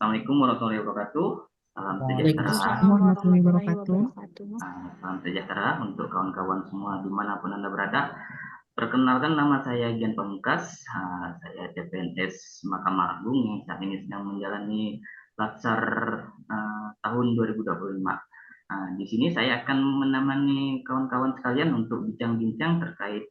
Assalamualaikum warahmatullahi wabarakatuh. Salam sejahtera. Waalaikumsalam Waalaikumsalam warahmatullahi warahmatullahi wabarakatuh. wabarakatuh. Salam sejahtera untuk kawan-kawan semua dimanapun Anda berada. Perkenalkan, nama saya Gian Pamungkas. Saya CPNS Mahkamah Agung yang saat ini sedang menjalani Latsar tahun 2025. Di sini saya akan menemani kawan-kawan sekalian untuk bincang-bincang terkait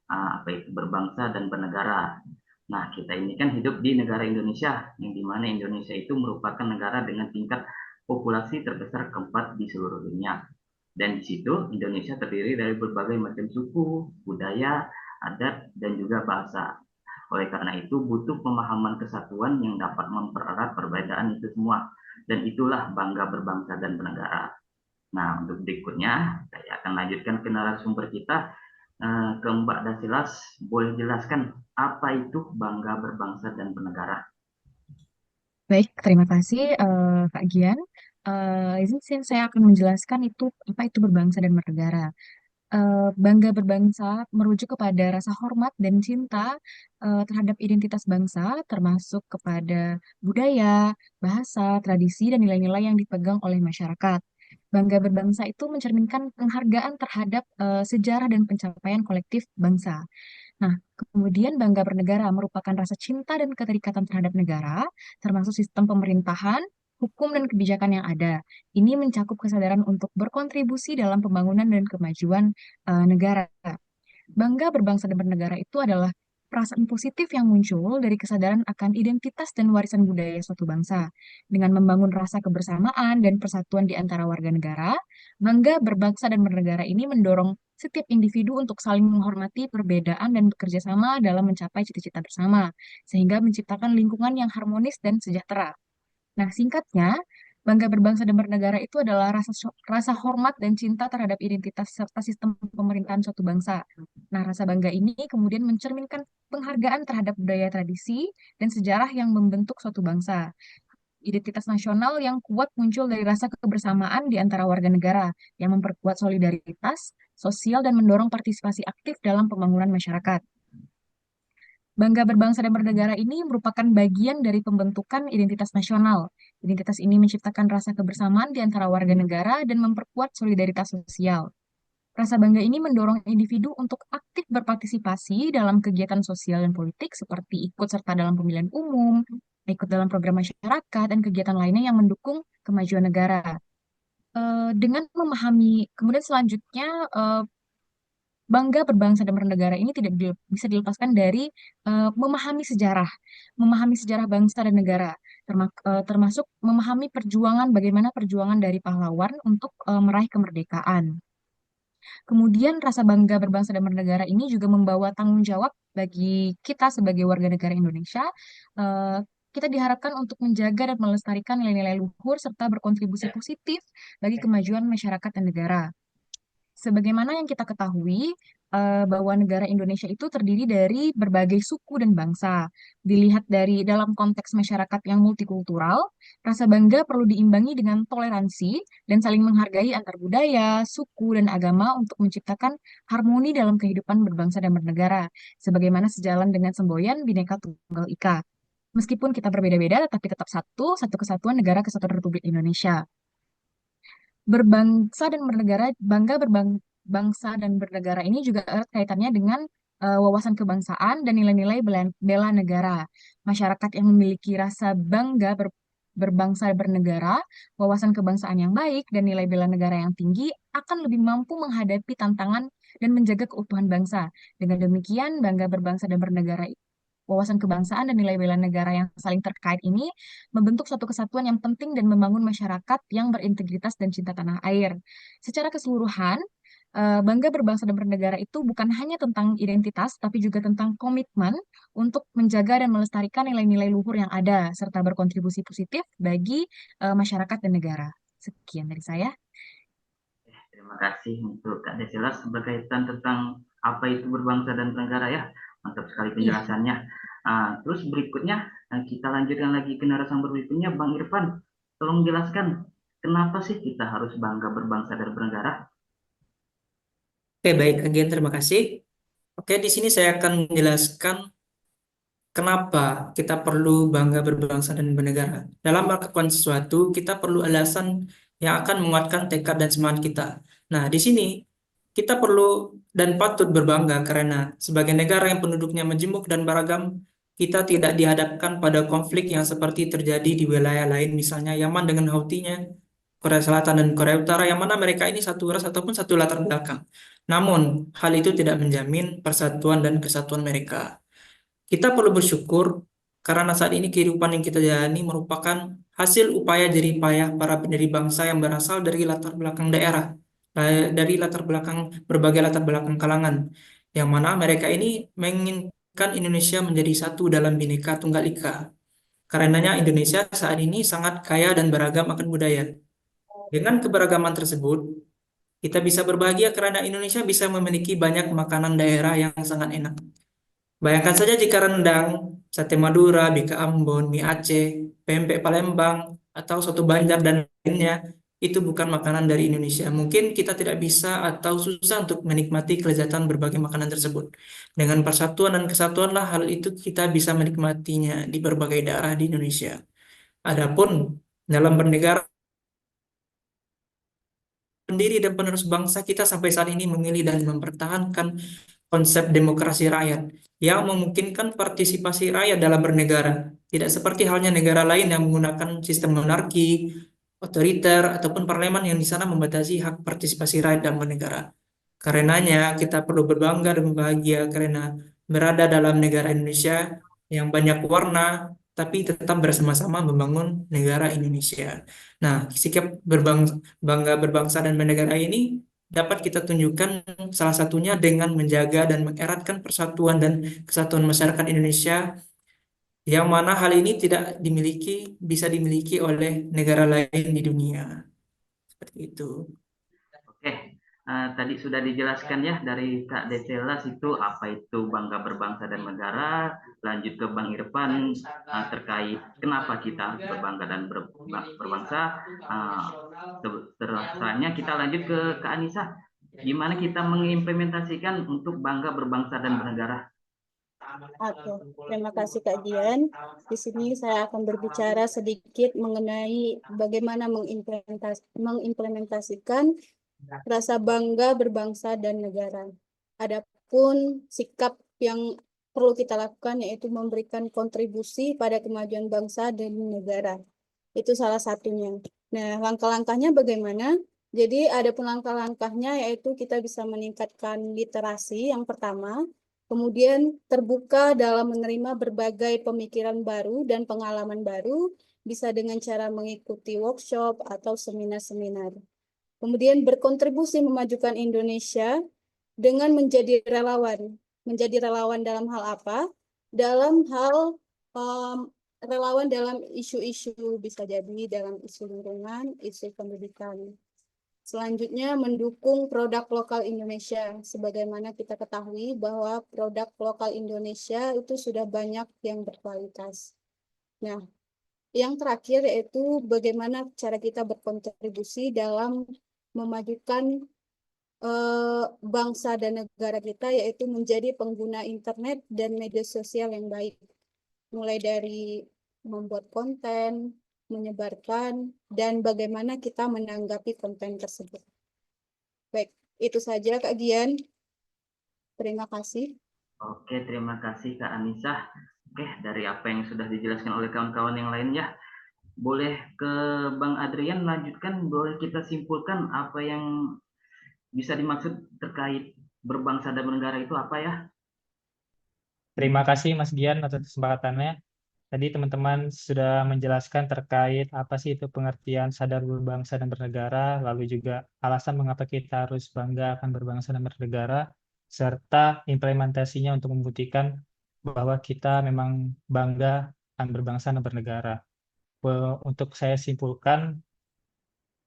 apa itu berbangsa dan bernegara. Nah, kita ini kan hidup di negara Indonesia, yang dimana Indonesia itu merupakan negara dengan tingkat populasi terbesar keempat di seluruh dunia. Dan di situ Indonesia terdiri dari berbagai macam suku, budaya, adat, dan juga bahasa. Oleh karena itu butuh pemahaman kesatuan yang dapat mempererat perbedaan itu semua. Dan itulah bangga berbangsa dan bernegara. Nah, untuk berikutnya saya akan lanjutkan ke narasumber kita, ke Mbak Dasilas. Boleh jelaskan apa itu bangga berbangsa dan bernegara? Baik, terima kasih Kak Gian. Izin saya akan menjelaskan itu apa itu berbangsa dan bernegara. Bangga berbangsa merujuk kepada rasa hormat dan cinta terhadap identitas bangsa, termasuk kepada budaya, bahasa, tradisi, dan nilai-nilai yang dipegang oleh masyarakat. Bangga berbangsa itu mencerminkan penghargaan terhadap sejarah dan pencapaian kolektif bangsa. Nah, kemudian bangga bernegara merupakan rasa cinta dan keterikatan terhadap negara, termasuk sistem pemerintahan, hukum, dan kebijakan yang ada. Ini mencakup kesadaran untuk berkontribusi dalam pembangunan dan kemajuan negara. Bangga berbangsa dan bernegara itu adalah perasaan positif yang muncul dari kesadaran akan identitas dan warisan budaya suatu bangsa. Dengan membangun rasa kebersamaan dan persatuan di antara warga negara, bangga berbangsa dan bernegara ini mendorong setiap individu untuk saling menghormati perbedaan dan bekerja sama dalam mencapai cita-cita bersama, sehingga menciptakan lingkungan yang harmonis dan sejahtera. Nah, singkatnya, bangga berbangsa dan bernegara itu adalah rasa hormat dan cinta terhadap identitas serta sistem pemerintahan suatu bangsa. Nah, rasa bangga ini kemudian mencerminkan penghargaan terhadap budaya tradisi dan sejarah yang membentuk suatu bangsa. Identitas nasional yang kuat muncul dari rasa kebersamaan di antara warga negara yang memperkuat solidaritas sosial dan mendorong partisipasi aktif dalam pembangunan masyarakat. Bangga berbangsa dan bernegara ini merupakan bagian dari pembentukan identitas nasional. Identitas ini menciptakan rasa kebersamaan di antara warga negara dan memperkuat solidaritas sosial. Rasa bangga ini mendorong individu untuk aktif berpartisipasi dalam kegiatan sosial dan politik seperti ikut serta dalam pemilihan umum, ikut dalam program masyarakat, dan kegiatan lainnya yang mendukung kemajuan negara. Dengan memahami, kemudian selanjutnya bangga berbangsa dan bernegara ini tidak bisa dilepaskan dari memahami sejarah bangsa dan negara, termasuk memahami bagaimana perjuangan dari pahlawan untuk meraih kemerdekaan. Kemudian rasa bangga berbangsa dan bernegara ini juga membawa tanggung jawab bagi kita sebagai warga negara Indonesia. Eh, Kita diharapkan untuk menjaga dan melestarikan nilai-nilai luhur serta berkontribusi positif bagi kemajuan masyarakat dan negara. Sebagaimana yang kita ketahui, bahwa negara Indonesia itu terdiri dari berbagai suku dan bangsa. Dilihat dari dalam konteks masyarakat yang multikultural, rasa bangga perlu diimbangi dengan toleransi dan saling menghargai antar budaya, suku, dan agama untuk menciptakan harmoni dalam kehidupan berbangsa dan bernegara, sebagaimana sejalan dengan semboyan Bhinneka Tunggal Ika. Meskipun kita berbeda-beda, tetapi tetap satu kesatuan negara kesatuan Republik Indonesia. Berbangsa dan bernegara, bangsa dan bernegara ini juga erat kaitannya dengan wawasan kebangsaan dan nilai-nilai bela negara. Masyarakat yang memiliki rasa bangga berbangsa dan bernegara, wawasan kebangsaan yang baik, dan nilai bela negara yang tinggi akan lebih mampu menghadapi tantangan dan menjaga keutuhan bangsa. Dengan demikian, bangga berbangsa dan bernegara, wawasan kebangsaan dan nilai bela negara yang saling terkait ini membentuk suatu kesatuan yang penting dan membangun masyarakat yang berintegritas dan cinta tanah air. Secara keseluruhan, bangga berbangsa dan bernegara itu bukan hanya tentang identitas, tapi juga tentang komitmen untuk menjaga dan melestarikan nilai-nilai luhur yang ada, serta berkontribusi positif bagi masyarakat dan negara. Sekian dari saya. Terima kasih untuk Kak Desilas berkaitan tentang apa itu berbangsa dan bernegara ya. Mantap sekali Iya, penjelasannya. Terus berikutnya kita lanjutkan lagi ke narasumber berikutnya, Bang Irfan. Tolong jelaskan kenapa sih kita harus bangga berbangsa dan bernegara? Oke, baik, Agen, terima kasih. Oke, di sini saya akan menjelaskan kenapa kita perlu bangga berbangsa dan bernegara. Dalam melakukan sesuatu, kita perlu alasan yang akan menguatkan tekad dan semangat kita. Nah, di sini kita perlu dan patut berbangga karena sebagai negara yang penduduknya majemuk dan beragam, kita tidak dihadapkan pada konflik yang seperti terjadi di wilayah lain, misalnya Yaman dengan Houthi-nya, Korea Selatan dan Korea Utara, yang mana mereka ini satu ras ataupun satu latar belakang. Namun, hal itu tidak menjamin persatuan dan kesatuan mereka. Kita perlu bersyukur karena saat ini kehidupan yang kita jalani merupakan hasil upaya jerih payah para pendiri bangsa yang berasal dari latar belakang daerah, dari latar belakang berbagai latar belakang kalangan, yang mana mereka ini menginginkan Indonesia menjadi satu dalam Bhinneka Tunggal Ika. Karenanya Indonesia saat ini sangat kaya dan beragam akan budaya. Dengan keberagaman tersebut, kita bisa berbahagia karena Indonesia bisa memiliki banyak makanan daerah yang sangat enak. Bayangkan saja jika rendang, sate Madura, bika Ambon, mie Aceh, pempek Palembang, atau soto Banjar dan lainnya, itu bukan makanan dari Indonesia. Mungkin kita tidak bisa atau susah untuk menikmati kelezatan berbagai makanan tersebut. Dengan persatuan dan kesatuanlah hal itu kita bisa menikmatinya di berbagai daerah di Indonesia. Adapun dalam bernegara, pendiri dan penerus bangsa kita sampai saat ini memilih dan mempertahankan konsep demokrasi rakyat yang memungkinkan partisipasi rakyat dalam bernegara. Tidak seperti halnya negara lain yang menggunakan sistem monarki, otoriter, ataupun parlemen yang di sana membatasi hak partisipasi rakyat dalam bernegara. Karenanya kita perlu berbangga dan bahagia karena berada dalam negara Indonesia yang banyak warna, tapi tetap bersama-sama membangun negara Indonesia. Nah, sikap bangga berbangsa dan bernegara ini dapat kita tunjukkan salah satunya dengan menjaga dan mengeratkan persatuan dan kesatuan masyarakat Indonesia, yang mana hal ini tidak bisa dimiliki oleh negara lain di dunia. Seperti itu. Oke, tadi sudah dijelaskan ya dari Kak Deselas itu apa itu bangga berbangsa dan negara. Lanjut ke Bang Irfan terkait kenapa kita berbangga dan berbangsa. Uh, Terusnya kita lanjut ke Kak Anissa. Gimana kita mengimplementasikan untuk bangga berbangsa dan bernegara? Oke, terima kasih Kak Dian. Di sini saya akan berbicara sedikit mengenai bagaimana mengimplementasikan rasa bangga berbangsa dan negara. Adapun sikap yang perlu kita lakukan yaitu memberikan kontribusi pada kemajuan bangsa dan negara. Itu salah satunya. Nah, langkah-langkahnya bagaimana? Jadi ada pun langkah-langkahnya yaitu kita bisa meningkatkan literasi yang pertama, kemudian terbuka dalam menerima berbagai pemikiran baru dan pengalaman baru, bisa dengan cara mengikuti workshop atau seminar-seminar. Kemudian berkontribusi memajukan Indonesia dengan menjadi relawan. Menjadi relawan dalam hal apa? Dalam hal um, relawan dalam isu-isu, bisa jadi dalam isu lingkungan, isu pendidikan. Selanjutnya, mendukung produk lokal Indonesia. Sebagaimana kita ketahui bahwa produk lokal Indonesia itu sudah banyak yang berkualitas. Nah, yang terakhir yaitu bagaimana cara kita berkontribusi dalam memajukan bangsa dan negara kita, yaitu menjadi pengguna internet dan media sosial yang baik. Mulai dari membuat konten, menyebarkan, dan bagaimana kita menanggapi konten tersebut. Baik, itu saja Kak Gian. Terima kasih. Oke, terima kasih Kak Anissa. Oke, dari apa yang sudah dijelaskan oleh kawan-kawan yang lainnya, boleh ke Bang Adrian lanjutkan, boleh kita simpulkan apa yang bisa dimaksud terkait berbangsa dan bernegara itu apa ya? Terima kasih Mas Gian atas kesempatannya. Tadi teman-teman sudah menjelaskan terkait apa sih itu pengertian sadar berbangsa dan bernegara, lalu juga alasan mengapa kita harus bangga akan berbangsa dan bernegara, serta implementasinya untuk membuktikan bahwa kita memang bangga akan berbangsa dan bernegara. Untuk saya simpulkan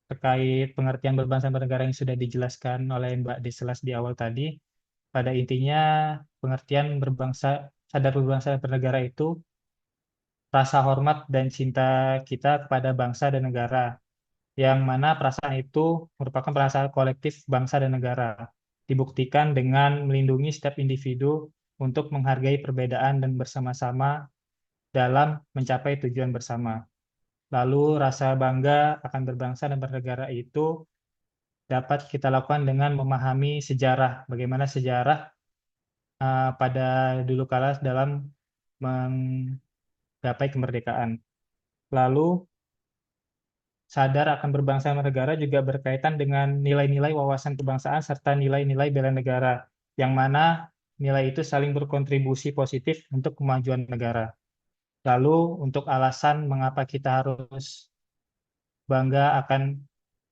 terkait pengertian berbangsa dan bernegara yang sudah dijelaskan oleh Mbak Deselas di awal tadi, pada intinya pengertian sadar berbangsa dan bernegara itu rasa hormat dan cinta kita kepada bangsa dan negara, yang mana perasaan itu merupakan perasaan kolektif bangsa dan negara, dibuktikan dengan melindungi setiap individu untuk menghargai perbedaan dan bersama-sama dalam mencapai tujuan bersama. Lalu rasa bangga akan berbangsa dan bernegara itu dapat kita lakukan dengan memahami sejarah, bagaimana sejarah pada dulu kala dalam menggapai kemerdekaan. Lalu sadar akan berbangsa dan bernegara juga berkaitan dengan nilai-nilai wawasan kebangsaan serta nilai-nilai bela negara, yang mana nilai itu saling berkontribusi positif untuk kemajuan negara. Lalu untuk alasan mengapa kita harus bangga akan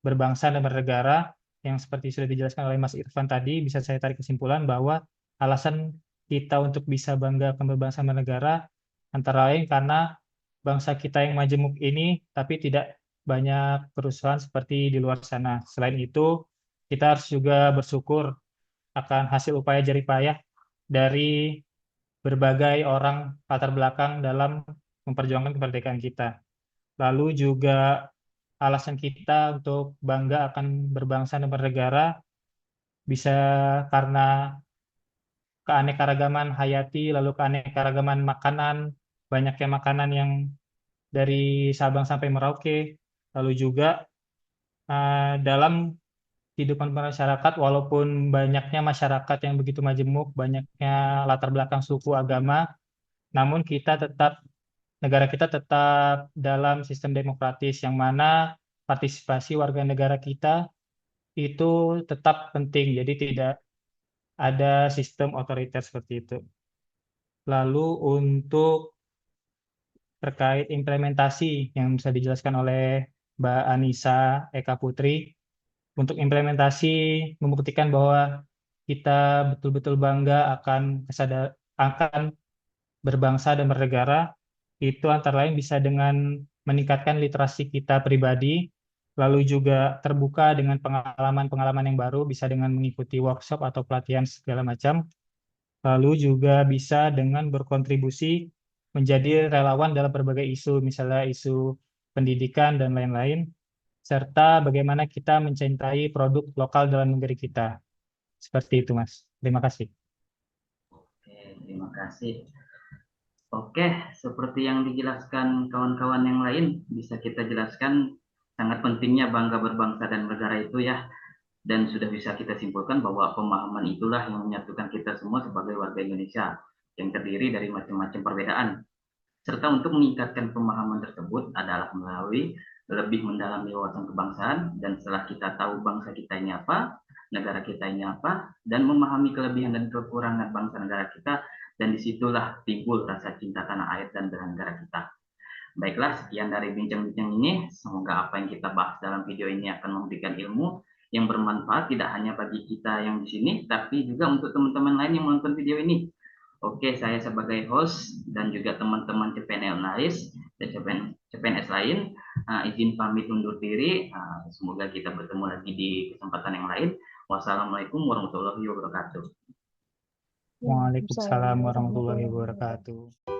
berbangsa dan bernegara, yang seperti sudah dijelaskan oleh Mas Irfan tadi, bisa saya tarik kesimpulan bahwa alasan kita untuk bisa bangga akan berbangsa dan bernegara antara lain karena bangsa kita yang majemuk ini tapi tidak banyak kerusuhan seperti di luar sana. Selain itu, kita harus juga bersyukur akan hasil upaya jerih payah dari berbagai orang latar belakang dalam memperjuangkan kemerdekaan kita. Lalu juga alasan kita untuk bangga akan berbangsa dan bernegara bisa karena keanekaragaman hayati, lalu keanekaragaman makanan, banyaknya makanan yang dari Sabang sampai Merauke, lalu juga dalam kehidupan masyarakat, walaupun banyaknya masyarakat yang begitu majemuk, banyaknya latar belakang suku agama, namun negara kita tetap dalam sistem demokratis yang mana partisipasi warga negara kita itu tetap penting, jadi tidak ada sistem otoriter seperti itu. Lalu untuk terkait implementasi yang bisa dijelaskan oleh Mbak Anissa Eka Putri, untuk implementasi membuktikan bahwa kita betul-betul bangga akan berbangsa dan bernegara, itu antara lain bisa dengan meningkatkan literasi kita pribadi, lalu juga terbuka dengan pengalaman-pengalaman yang baru, bisa dengan mengikuti workshop atau pelatihan segala macam, lalu juga bisa dengan berkontribusi menjadi relawan dalam berbagai isu, misalnya isu pendidikan dan lain-lain, serta bagaimana kita mencintai produk lokal dalam negeri kita. Seperti itu, Mas. Terima kasih. Oke, terima kasih. Oke, seperti yang dijelaskan kawan-kawan yang lain, bisa kita jelaskan sangat pentingnya bangga berbangsa dan negara itu ya. Dan sudah bisa kita simpulkan bahwa pemahaman itulah yang menyatukan kita semua sebagai warga Indonesia yang terdiri dari macam-macam perbedaan. Serta untuk meningkatkan pemahaman tersebut adalah melalui lebih mendalami wawasan kebangsaan, dan setelah kita tahu bangsa kita ini apa, negara kita ini apa, dan memahami kelebihan dan kekurangan bangsa negara kita, dan disitulah timbul rasa cinta tanah air dan bela negara kita. Baiklah, sekian dari bincang-bincang ini. Semoga apa yang kita bahas dalam video ini akan memberikan ilmu yang bermanfaat tidak hanya bagi kita yang di sini, tapi juga untuk teman-teman lain yang menonton video ini. Oke, saya sebagai host dan juga teman-teman CPNS dan CPNS lain, izin pamit undur diri. Semoga kita bertemu lagi di kesempatan yang lain. Wassalamualaikum warahmatullahi wabarakatuh. Waalaikumsalam warahmatullahi wabarakatuh.